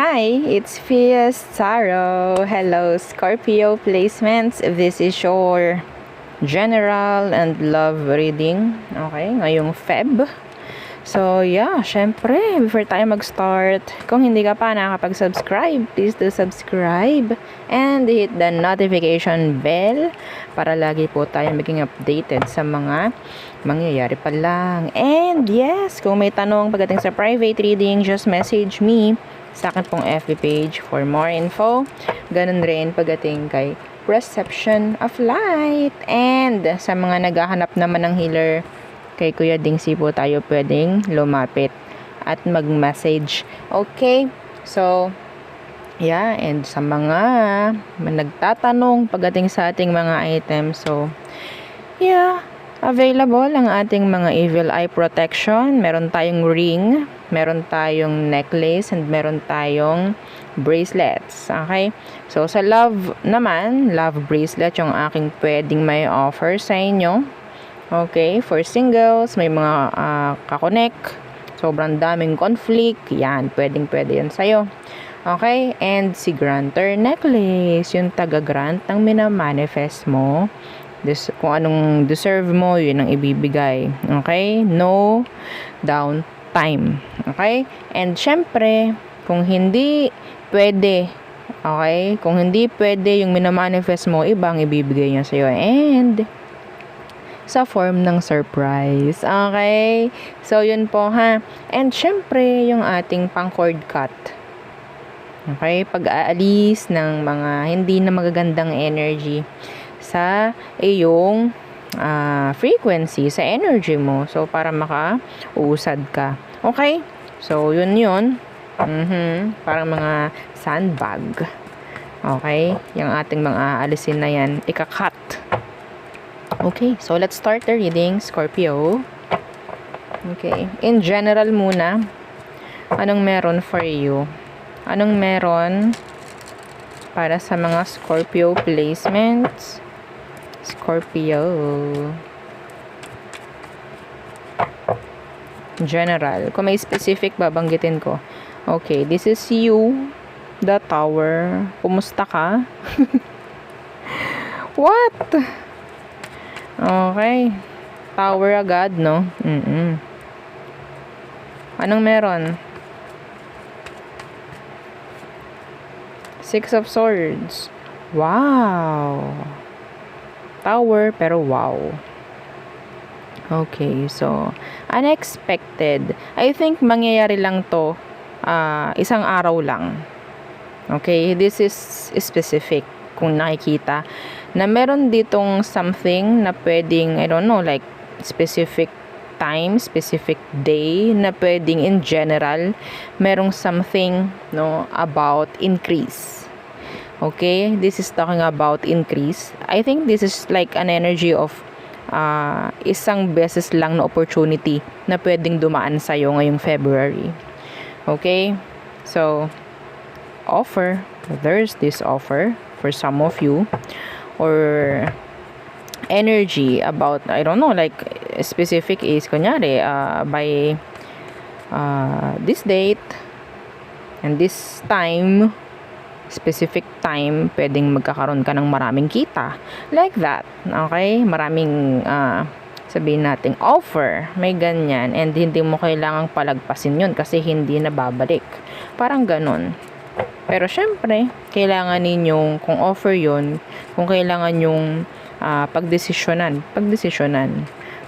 Hi, it's Fias Taro. Hello, Scorpio placements. This is your general and love reading. Okay, ngayong Feb. So, yeah, syempre, before tayo mag-start, kung hindi ka pa nakakapag-subscribe, please do subscribe and hit the notification bell para lagi po tayo maging updated sa mga mangyayari pa lang. And yes, kung may tanong pagdating sa private reading, just message me sa akin pong FB page for more info. Ganun rin pagdating kay Reception of Light. And sa mga naghahanap naman ng healer, kay Kuya Dingsi po tayo pwedeng lumapit at mag-message. Okay? So, yeah. And sa mga nagtatanong pagdating sa ating mga items, so, yeah. Available ang ating mga evil eye protection. Meron tayong ring, meron tayong necklace, and meron tayong bracelets. Okay? So, sa love naman, love bracelet yung aking pwedeng may offer sa inyo. Okay? For singles, may mga kakonek. Sobrang daming conflict. Yan, pwedeng-pwede yan sa'yo. Okay? And si granter necklace, yung taga-grant ng minamanifest mo. Kung anong deserve mo, yun ang ibibigay. Okay? No downtime. Okay? And syempre, kung hindi pwede, okay? Kung hindi pwede yung minamanifest mo, ibang ibibigay niya sa'yo. And sa form ng surprise. Okay? So, yun po ha. And syempre, yung ating pang-cord cut. Okay? Pag-aalis ng mga hindi na magagandang energy sa iyong frequency, sa energy mo. So, para maka-usad ka. Okay? So, yun. Parang mga sandbag. Okay? Yung ating mga alisin na yan, ika-cut. Okay, so let's start the reading, Scorpio. Okay, in general muna, anong meron for you? Anong meron para sa mga Scorpio placements? Scorpio. General. Kung may specific, babanggitin ko. Okay, this is you, the Tower. Kumusta ka? What? Okay. Tower agad, no? Anong meron? Six of Swords. Wow. Tower, pero wow. Okay, so, unexpected. I think mangyayari lang to isang araw lang. Okay, this is specific. Kung nakikita na meron ditong something na pwedeng, I don't know, like specific time, specific day, na pwedeng in general, merong something, no, about increase. Okay? This is talking about increase. I think this is like an energy of isang beses lang na opportunity na pwedeng dumaan sa'yo ngayong February. Okay? So, offer. There's this offer for some of you, or energy about, I don't know, like specific is kunyari by this date and this time, specific time, pwedeng magkakaroon ka ng maraming kita, like that. Okay, maraming sabihin nating offer, may ganyan, and hindi mo kailangang palagpasin yun kasi hindi na babalik, parang ganun. Pero syempre, kailangan ninyong, kung offer yon, kung kailangan yung pagdesisyonan,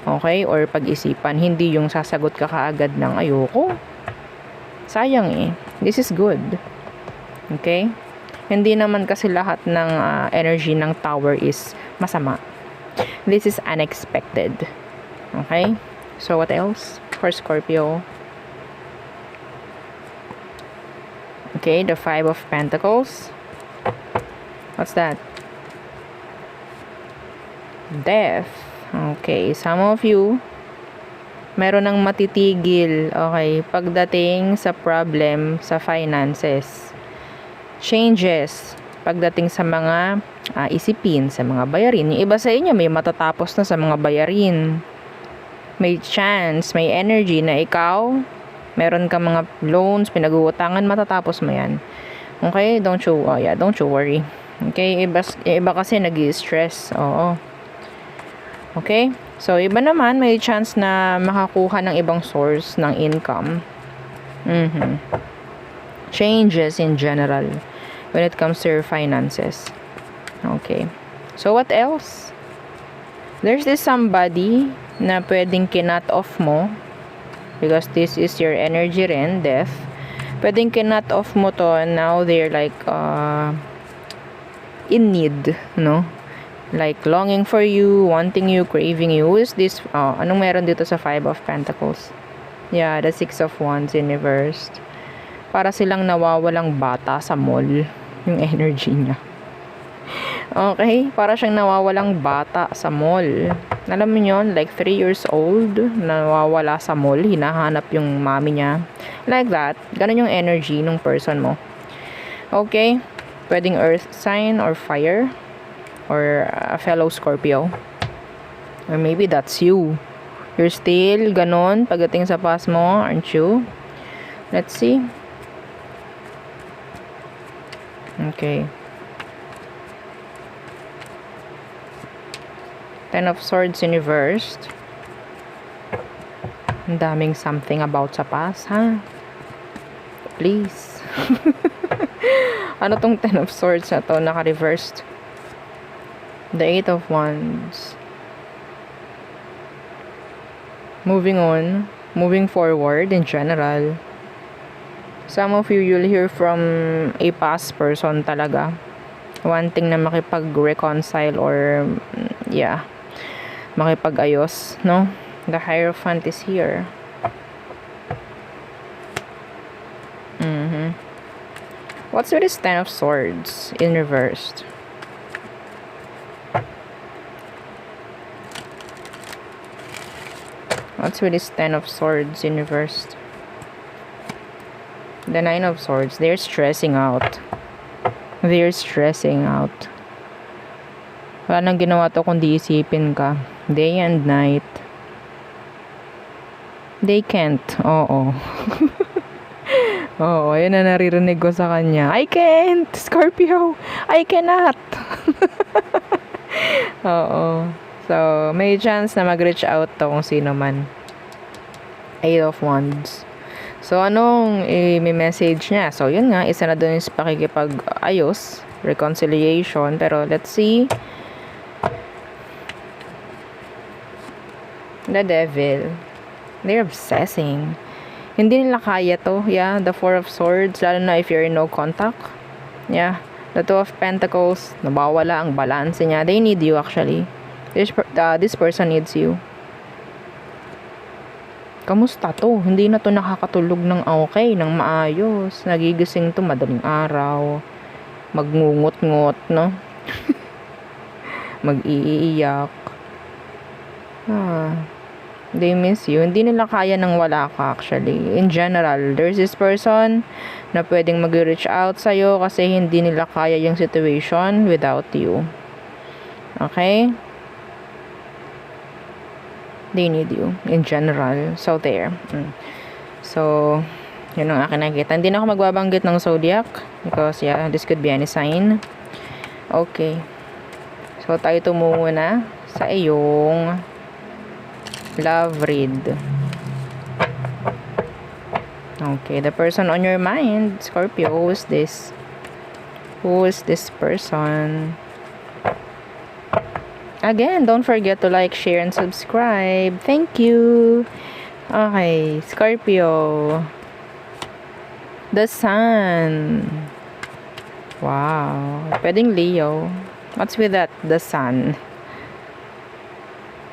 okay, or pag-isipan, hindi yung sasagot ka kaagad ng ayoko, sayang this is good. Okay, hindi naman kasi lahat ng energy ng Tower is masama. This is unexpected. Okay, so what else for Scorpio? Okay, the Five of Pentacles. What's that? Death. Okay, some of you, meron ng matitigil, okay, pagdating sa problem sa finances. Changes, pagdating sa mga isipin, sa mga bayarin. Yung iba sa inyo, may matatapos na sa mga bayarin. May chance, may energy na ikaw Meron ka mga loans, pinag-uutangan, matatapos mo yan. Okay? Don't you worry. Okay? Iba kasi nag-i-stress. Oo. Okay? So, iba naman, may chance na makakuha ng ibang source ng income. Changes in general when it comes to your finances. Okay. So, what else? There's this somebody na pwedeng kinut off mo because this is your energy rin, death. Pwedeng kinut off mo to, now they're like in need, no? Like longing for you, wanting you, craving you. Who is this? Anong meron dito sa Five of Pentacles? Yeah, the Six of Wands in reversed. Para silang nawawalang bata sa mall, yung energy niya. Okay, para siyang nawawalang bata sa mall. Alam mo yun, like 3 years old, nawawala sa mall, hinahanap yung mami niya. Like that, ganun yung energy ng person mo. Okay, pwedeng earth sign or fire, or a fellow Scorpio. Or maybe that's you. You're still ganun pagdating sa past mo, aren't you? Let's see. Okay. Ten of Swords in reversed. Ang daming something about sa past, ha? Please. Ano tong Ten of Swords na to? Naka-reversed. The Eight of Wands. Moving on. Moving forward in general. Some of you, you'll hear from a past person talaga. Wanting na makipag-reconcile or, yeah, makipag-ayos, no? The Hierophant is here. What's with this Ten of Swords in reversed? What's with this Ten of Swords in reversed? The Nine of Swords. They're stressing out. They're stressing out. Wala nang ginawa to kundi isipin ka. Day and night. They can't. Oo. Oo, yun na naririnig ko sa kanya. I can't! Scorpio! I cannot! Oo. So, may chance na mag-reach out to kung sino man. Eight of Wands. So, anong may message niya? So, yun nga, isa na dun is pakikipag-ayos, reconciliation. Pero, let's see. The Devil. They're obsessing. Hindi nila kaya to. Yeah, the Four of Swords. Lalo na if you're in no contact. Yeah. The Two of Pentacles. Nabawala ang balance niya. They need you actually. This person needs you. Kamusta to? Hindi na to nakakatulog ng okay, ng maayos. Nagigising to madaling araw. Magngungot-ngot, no? Mag-iiyak. They miss you. Hindi nila kaya nang wala ka actually. In general, there's this person na pwedeng mag-reach out sa'yo kasi hindi nila kaya yung situation without you. Okay? They need you in general. So, there. So, yun ang akin nakikita. Hindi na ako magbabanggit ng zodiac because, yeah, this could be any sign. Okay. So, tayo tumungo na sa iyong love read. Okay, the person on your mind, Scorpio, who is this? Who is this person? Again, don't forget to like, share, and subscribe. Thank you. Okay, Scorpio. The Sun. Wow. Pwedeng Leo. What's with that? The Sun.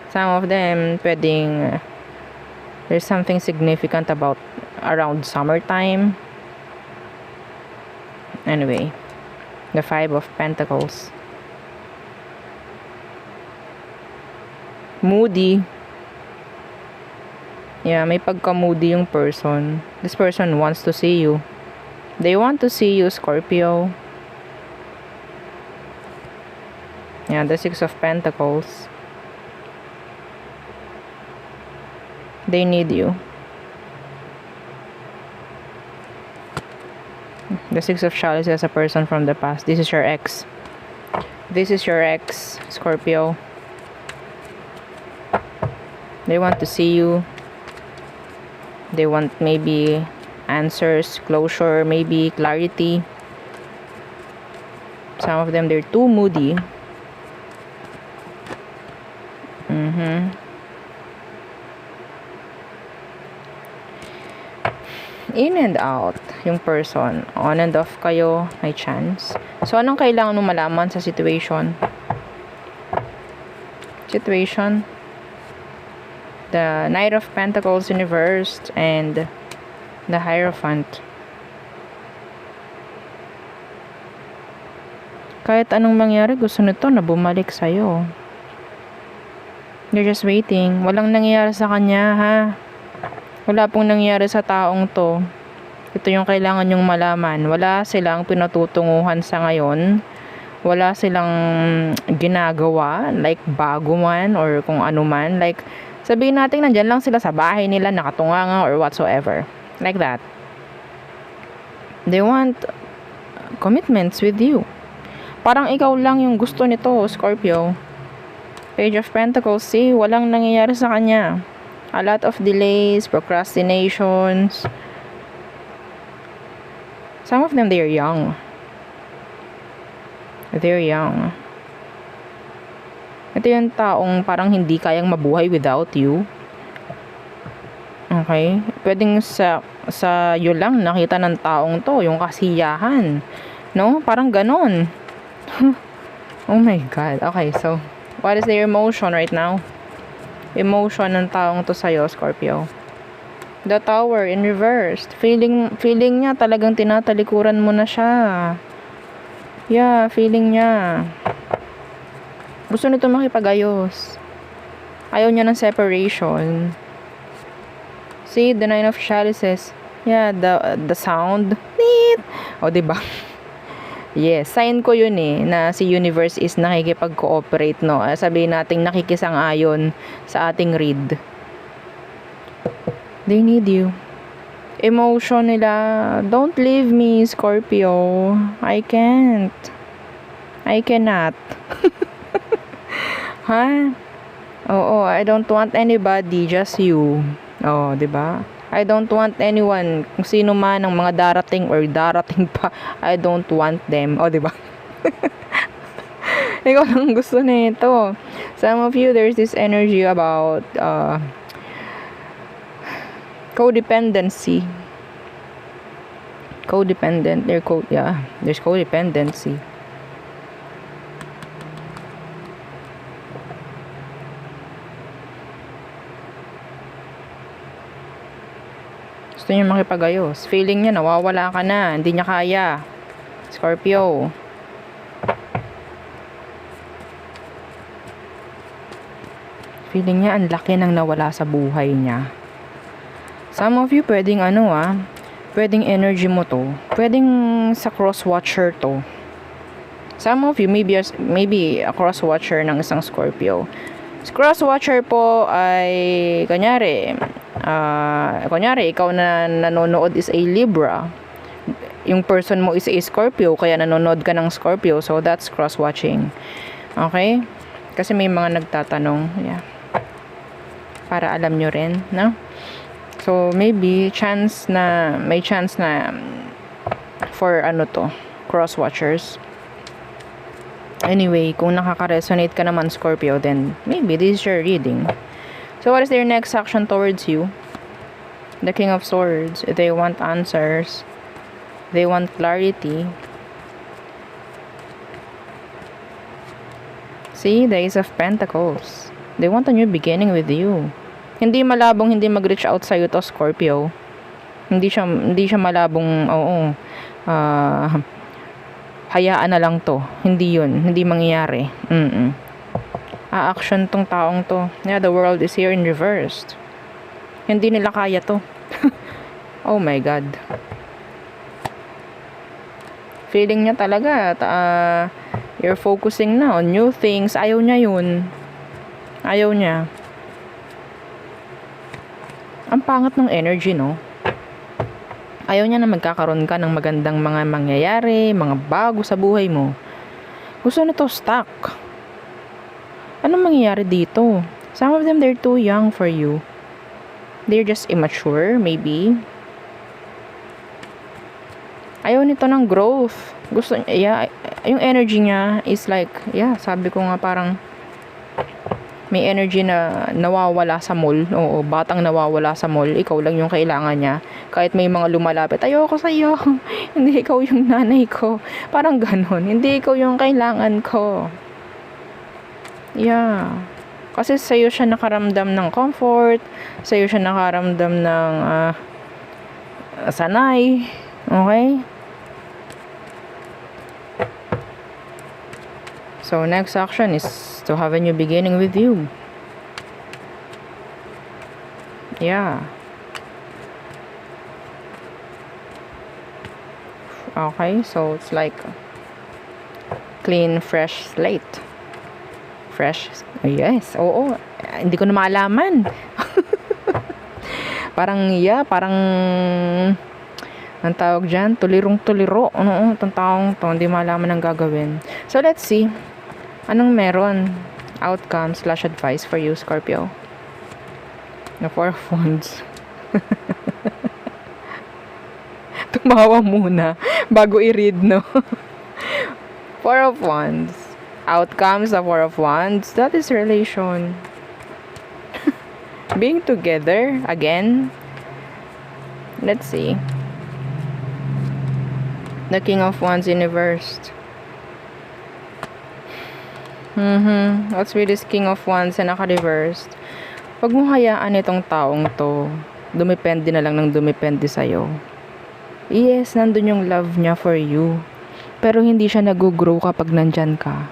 Some of them pwedeng there's something significant about around summertime. Anyway, the Five of Pentacles. Moody. Yeah, may pagka-moody yung person. This person wants to see you. They want to see you, Scorpio. Yeah, the Six of Pentacles. They need you. The Six of Chalices, a person from the past. This is your ex. This is your ex, Scorpio. They want to see you. They want maybe answers, closure, maybe clarity. Some of them, they're too moody. In and out yung person. On and off kayo, may chance. So, anong kailangan mo malaman sa situation? Situation. The Knight of Pentacles reversed and the Hierophant. Kahit anong mangyari, gusto nito na bumalik sa'yo. You're just waiting. Walang nangyayari sa kanya, ha? Wala pong nangyayari sa taong to. Ito yung kailangan nyong malaman. Wala silang pinatutunguhan sa ngayon. Wala silang ginagawa, like bago man or kung ano man. Like, sabihin natin nandyan lang sila sa bahay nila, nakatunganga or whatsoever. Like that. They want commitments with you. Parang ikaw lang yung gusto nito, Scorpio. Page of Pentacles, see, walang nangyayari sa kanya. A lot of delays, procrastinations. Some of them, they're young. They're young. Ito yung taong parang hindi kayang mabuhay without you. Okay? Pwedeng sa iyo lang nakita ng taong to, yung kasiyahan. No? Parang ganon. Oh my God. Okay, so, what is their emotion right now? Emotion ng taong to sa'yo, Scorpio. The Tower in reversed. Feeling niya talagang tinatalikuran mo na siya. Yeah, feeling niya. Gusto nito makipag-ayos. Ayaw niya ng separation. See, the Nine of Chalices. Yeah, the sound. Neat. O, diba? Yes, sign ko yun na si Universe is nakikipag-cooperate, no? Sabihin natin nakikisang-ayon sa ating read. They need you. Emotion nila, don't leave me, Scorpio. I can't. I cannot. Ha? Oo, I don't want anybody, just you. Oh, 'di ba? I don't want anyone, kung sino man ang mga darating or darating pa, I don't want them. O, diba? Ikaw lang gusto nito. Some of you, there's this energy about codependency. Codependent. There's codependency. Gusto niya makipag-ayos. Feeling niya, nawawala ka na. Hindi niya kaya. Scorpio. Feeling niya, ang laki nang nawala sa buhay niya. Some of you, pwedeng pwedeng energy mo to. Pwedeng sa cross-watcher to. Some of you, maybe a cross-watcher ng isang Scorpio. Cross-watcher po ay, kunyari, ikaw na nanonood is a Libra. Yung person mo is a Scorpio, kaya nanonood ka ng Scorpio. So, that's cross-watching. Okay? Kasi may mga nagtatanong. Yeah. Para alam nyo rin, no? So, maybe, may chance na for cross-watchers. Anyway, kung nakaka-resonate ka naman, Scorpio, then maybe this is your reading. So, what is their next action towards you? The King of Swords. They want answers. They want clarity. See, the Ace of Pentacles. They want a new beginning with you. Hindi malabong hindi mag-reach out sa'yo to, Scorpio. Hindi siya malabong, hayaan na lang to. Hindi yun. Hindi mangyayari. A-action tong taong to. Yeah, the world is here in reversed. Hindi nila kaya to. Oh my God. Feeling niya talaga, you're focusing na on new things. Ayaw niya yun. Ayaw niya. Ang pangat ng energy, no? Ayaw niya na magkakaroon ka ng magandang mga mangyayari, mga bago sa buhay mo. Gusto na to stuck. Anong mangyayari dito? Some of them, they're too young for you. They're just immature, maybe. Ayaw nito ng growth. Gusto niya, yung energy niya is like, sabi ko nga parang may energy na nawawala sa mall. Oo, batang nawawala sa mall. Ikaw lang yung kailangan niya. Kahit may mga lumalapit, ayoko sa'yo. Hindi ikaw yung nanay ko. Parang ganon. Hindi ikaw yung kailangan ko. Yeah. Kasi sa'yo siya nakaramdam ng comfort. Sa'yo siya nakaramdam ng sanay. Okay? So, next action is to have a new beginning with you. Yeah. Okay, so it's like clean, fresh slate. Fresh, yes, oo. Hindi ko na maalaman. Parang, parang ang tawag dyan, tulirong-tuliro. Ano, itong taong to, hindi malaman ang gagawin. So, let's see. Anong meron? Outcome/advice for you, Scorpio. The Four of Wands. Tumawa muna bago i-read, no? Four of Wands. Outcomes, the Four of Wands. That is relation. Being together, again. Let's see. The King of Wands in reversed. What's with this King of Wands na naka-reversed? Huwag mo hayaan itong taong to. Dumepende na lang ng dumepende sa'yo. Yes, nandun yung love niya for you. Pero hindi siya nag-grow kapag nandyan ka.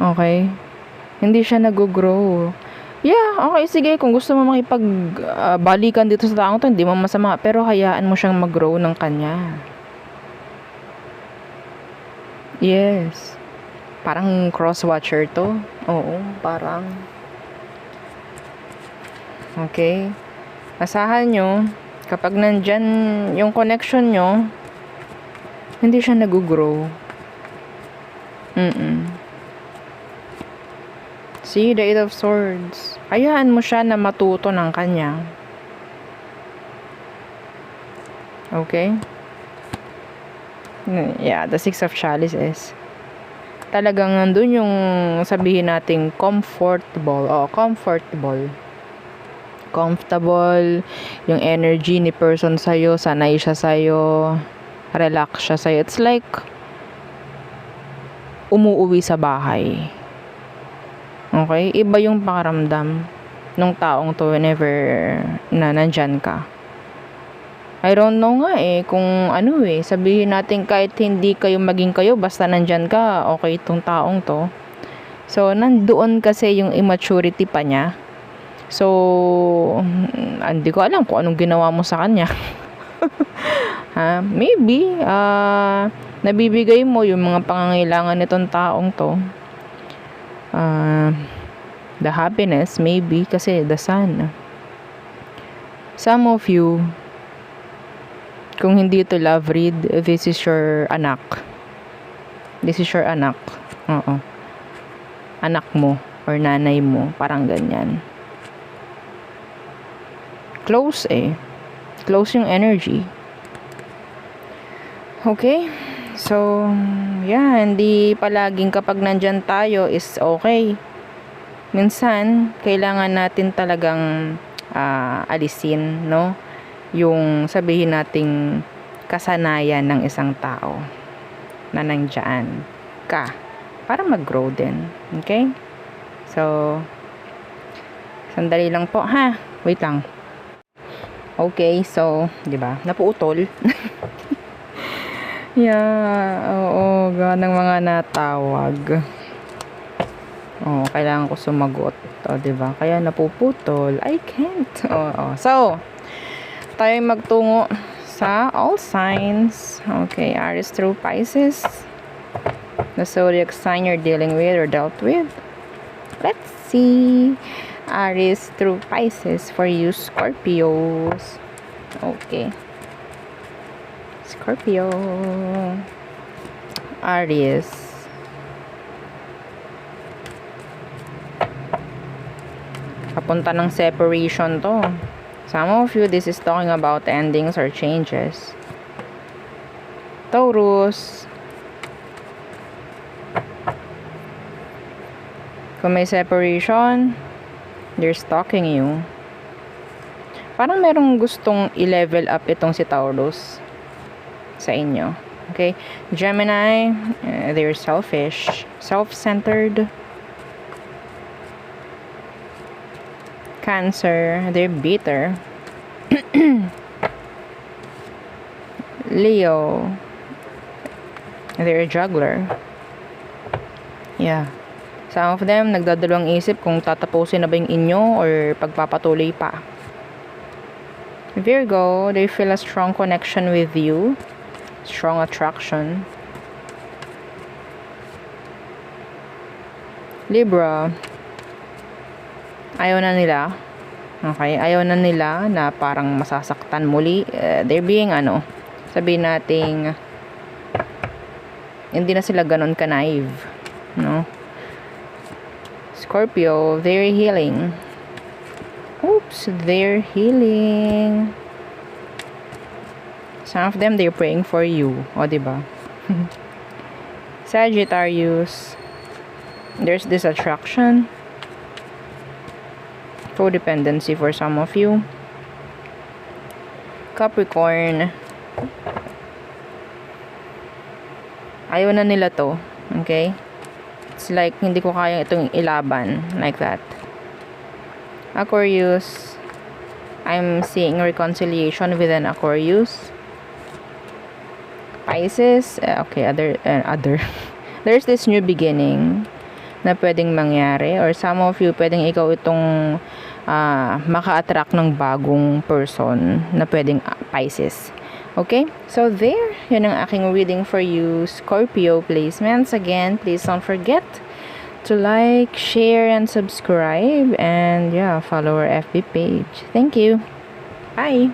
Okay? Hindi siya nag-grow. Yeah, okay, sige. Kung gusto mo makipag-balikan dito sa taong to, hindi mo masama. Pero hayaan mo siyang mag-grow ng kanya. Yes. Parang cross-watcher to. Oo, parang. Okay. Asahan nyo, kapag nandyan yung connection nyo, hindi siya nag-grow. See, the Eight of Swords. Hayaan mo siya na matuto ng kanya. Okay? Yeah, the Six of Chalices. Talagang nandun yung sabihin nating comfortable. Comfortable. Yung energy ni person sa'yo. Sanay siya sa'yo. Relax siya sa'yo. It's like umuuwi sa bahay. Okay? Iba yung pakaramdam nung taong to whenever na nandyan ka. I don't know nga kung sabihin natin kahit hindi kayo maging kayo, basta nandyan ka, okay itong taong to. So, nandoon kasi yung immaturity pa niya. So, hindi ko alam kung anong ginawa mo sa kanya. Maybe, nabibigay mo yung mga pangangailangan nitong taong to. The happiness, maybe, kasi the sun. Some of you, kung hindi ito love read, this is your anak. This is your anak. Oo. Anak mo or nanay mo. Parang ganyan. Close Close yung energy. Okay? So, hindi palaging kapag nandyan tayo is okay. Minsan, kailangan natin talagang alisin, no? Yung sabihin nating kasanayan ng isang tao na nandyan ka para mag-grow din. Okay? So, sandali lang po, ha? Wait lang. Okay, so, di ba? Napuutol. Oo, ganang mga natawag. Kailangan ko sumagot. Di ba? Kaya napuputol. I can't. So, tayo magtungo sa all signs. Okay, Aries through Pisces. The zodiac sign you're dealing with or dealt with. Let's see. Aries through Pisces for you Scorpios. Okay. Scorpio. Aries. Papunta ng separation to. Some of you, this is talking about endings or changes. Taurus. Kung may separation, they're stalking you. Parang merong gustong i-level up itong si Taurus sa inyo. Okay? Gemini, they're selfish, self-centered. Cancer, they're bitter. Leo, they're a juggler. Yeah. Some of them, nagdadalawang isip kung tatapusin na ba yung inyo or pagpapatuloy pa. Virgo, they feel a strong connection with you. Strong attraction. Libra, ayaw na nila. Okay, ayaw na nila na parang masasaktan muli. They're being sabihin nating hindi na sila ganon ka-naive, no? Scorpio, they're healing. Oops, they're healing. Some of them, they're praying for you. O, diba? Sagittarius, there's this attraction. Codependency for some of you. Capricorn, ayaw na nila to. Okay? It's like, hindi ko kaya itong ilaban. Like that. Aquarius, I'm seeing reconciliation with an Aquarius. Pisces, okay, other. There's this new beginning na pwedeng mangyari, or some of you, pwedeng ikaw itong maka-attract ng bagong person na pwedeng Pisces. Okay? So there, yun ang aking reading for you, Scorpio placements. Again, please don't forget to like, share, and subscribe. And yeah, follow our FB page. Thank you. Bye!